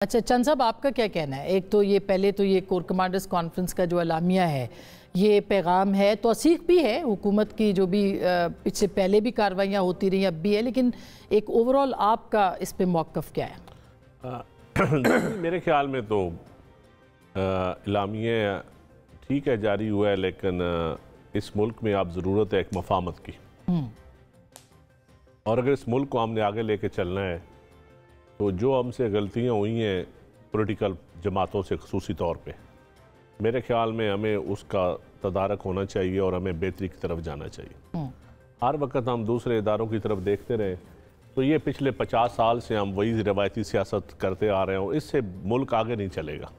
अच्छा चंद साहब, आपका क्या कहना है? एक तो ये पहले तो ये कोर कमांडर्स कॉन्फ्रेंस का जो एलामिया है, ये पैगाम है, तौसीक भी है हुकूमत की, जो भी इससे पहले भी कार्रवाइयाँ होती रही, अब भी है, लेकिन एक ओवरऑल आपका इस पे मौक़िफ़ क्या है? मेरे ख्याल में तो एलामिया ठीक है, जारी हुआ है, लेकिन इस मुल्क में अब ज़रूरत है एक मफाहमत की, और अगर इस मुल्क को हमने आगे लेके चलना है तो जो हमसे गलतियां हुई हैं पॉलिटिकल जमातों से खसूसी तौर पे, मेरे ख्याल में हमें उसका तदारक होना चाहिए और हमें बेहतरी की तरफ जाना चाहिए। हर वक्त हम दूसरे इदारों की तरफ देखते रहे तो ये पिछले 50 साल से हम वही रवायती सियासत करते आ रहे हैं, इससे मुल्क आगे नहीं चलेगा।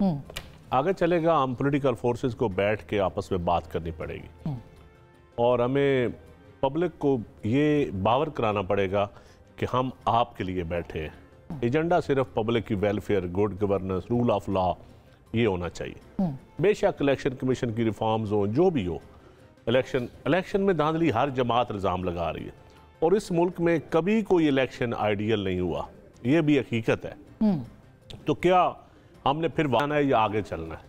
आगे चलेगा, हम पॉलिटिकल फोर्सेस को बैठ के आपस में बात करनी पड़ेगी और हमें पब्लिक को ये बावर कराना पड़ेगा कि हम आपके लिए बैठे हैं। एजेंडा सिर्फ पब्लिक की welfare, good governance, rule of law ये होना चाहिए। बेशक इलेक्शन कमीशन की रिफॉर्म्स हो, जो भी हो, इलेक्शन में धांधली हर जमात इल्ज़ाम लगा रही है और इस मुल्क में कभी कोई इलेक्शन आइडियल नहीं हुआ, ये भी हकीकत है। तो क्या हमने फिर वाना है या आगे चलना है?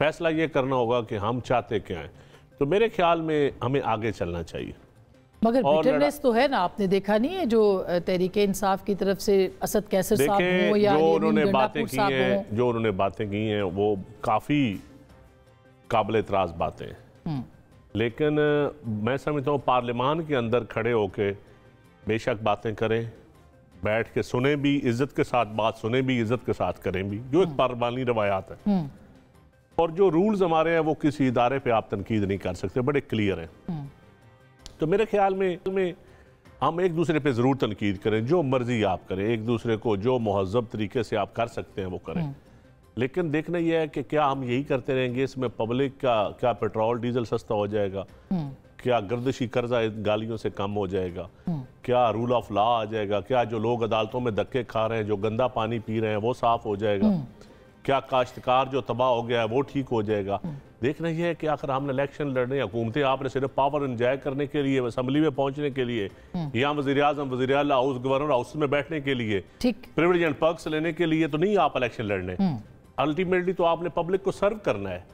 फैसला ये करना होगा कि हम चाहते क्या हैं। तो मेरे ख्याल में हमें आगे चलना चाहिए। मगर बिटरनेस तो है ना, आपने देखा नहीं है जो तहरीके इंसाफ की तरफ से असद कैसर साहब हो या जो उन्होंने बातें की हैं वो काफ़ी काबिल एतराज़ बातें हैं, लेकिन मैं समझता हूँ पार्लियामान के अंदर खड़े होके बेशक बातें करें, बैठ के सुने भी, इज्जत के साथ बात सुने भी, इज्जत के साथ करें भी, जो एक पार्लियामानी रवायात है। और जो रूल्स हमारे हैं वो किसी इदारे पे आप तनकीद नहीं कर सकते, बड़े क्लियर हैं। तो मेरे ख्याल में हम एक दूसरे पे ज़रूर तनकीद करें, जो मर्जी आप करें, एक दूसरे को जो महज़ब तरीके से आप कर सकते हैं वो करें, लेकिन देखना यह है कि क्या हम यही करते रहेंगे, इसमें पब्लिक का क्या पेट्रोल डीजल सस्ता हो जाएगा, क्या गर्दिशी कर्जा गालियों से कम हो जाएगा, क्या रूल ऑफ लॉ आ जाएगा, क्या जो लोग अदालतों में धक्के खा रहे हैं, जो गंदा पानी पी रहे हैं वो साफ़ हो जाएगा, क्या काश्तकार जो तबाह हो गया है वो ठीक हो जाएगा। देखना यह है कि आखिर हमने इलेक्शन लड़ने, हुकूमतें आपने सिर्फ पावर एंजॉय करने के लिए, असम्बली में पहुंचने के लिए, या वज़ीर आज़म, वज़ीर आला हाउस, गवर्नर हाउस में बैठने के लिए, प्रिविलेज एंड पर्क्स लेने के लिए तो नहीं आप इलेक्शन लड़ने। अल्टीमेटली तो आपने पब्लिक को सर्व करना है,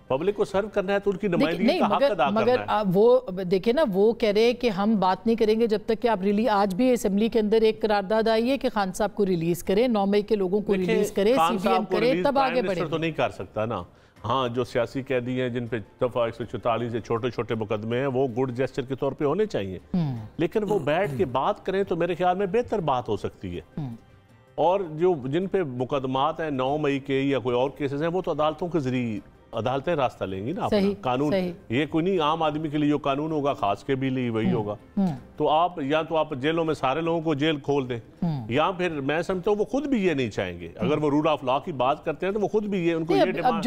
पब्लिक को सर्व करना है तो उनकी नुमाइंदगी का हक अदा करना है। वो देखिए ना, वो कह रहे हैं कि हम बात नहीं करेंगे जब तक कि आप रिलीज, आज भी असेंबली के अंदर एक करारदाद आई है कि खान साहब को रिलीज करें, 9 मई के लोगों को रिलीज करें, सीवीएम करें, तब आगे बढ़े। तो नहीं कर सकता ना। हाँ, जो सियासी कैदी हैं जिन पे दफा 144 से छोटे छोटे मुकदमे हैं वो गुड जेस्चर के तौर पे होने चाहिए, लेकिन वो बैठ के बात करें तो मेरे ख्याल में बेहतर बात हो सकती है। और जो जिन पे मुकदमात हैं 9 मई के या कोई और केसेस हैं, वो तो अदालतों के जरिए अदालतें रास्ता लेंगी ना। अपना कानून ये कोई नहीं, आम आदमी के लिए जो कानून होगा खास के भी लिए वही होगा। तो आप या तो आप जेलों में सारे लोगों को जेल खोल दें, या फिर मैं समझता हूँ वो खुद भी ये नहीं चाहेंगे। अगर वो रूल ऑफ लॉ की बात करते हैं तो वो खुद भी ये, उनको ये डिमांड